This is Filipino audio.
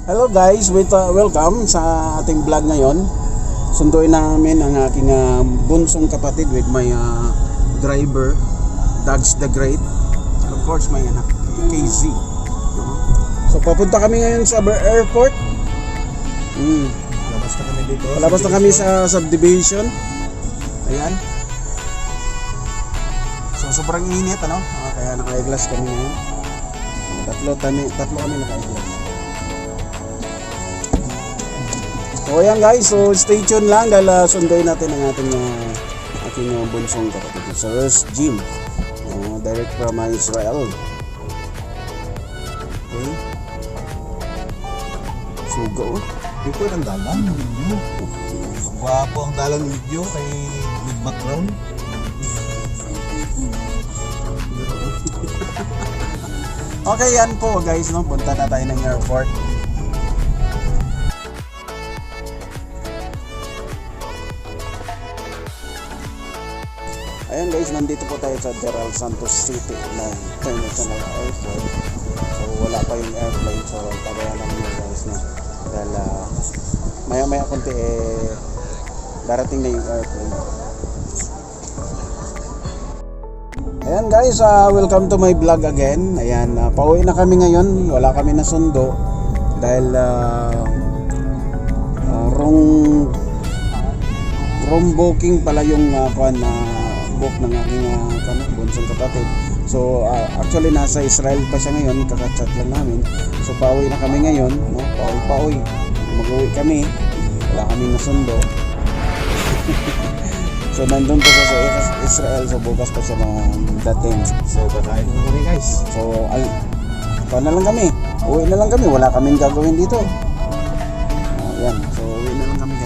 Hello guys, welcome sa ating vlog ngayon. Sunduin namin ang aking bunsong kapatid with my driver, Dodge the Great. And of course, may anak, KZ. So papunta kami ngayon sa airport. Labas na kami dito. Palabas na kami sa subdivision. Ayan. So sobrang init, ano? Kaya naka-eyeglass kami ngayon. Tatlo kami naka-eyeglass. So ayan guys, so stay tuned lang dahil sunduin natin ang ating bunsong kapatid sa Rest Gym, direct from Israel. Okay. Sugo. Hindi ko ang dalang video. Gwapo ang dalang video kay good background. Okay, yan po guys, no? Punta na tayo ng airport. Ayan guys, nandito po tayo sa General Santos City na International Airport. So wala pa yung airplane, so tagayan lang nyo guys, no? Dahil maya konti darating na yung airplane. Ayan guys, welcome to my vlog again. Ayan, pauwi na kami ngayon, wala kami na sundo dahil wrong booking pala yung book ng aking bunsong kapatid. So actually nasa Israel pa siya ngayon, kakachat lang namin. So pauwi na kami ngayon, no? Pauwi. Mag-uwi kami. Wala kaming nasundo. So nandun pa siya sa Israel, so bukas pa siya dating. So kakain na kami guys. So na lang kami. Uwi na lang kami, wala kaming gagawin dito. Ayan, so uwi na lang kami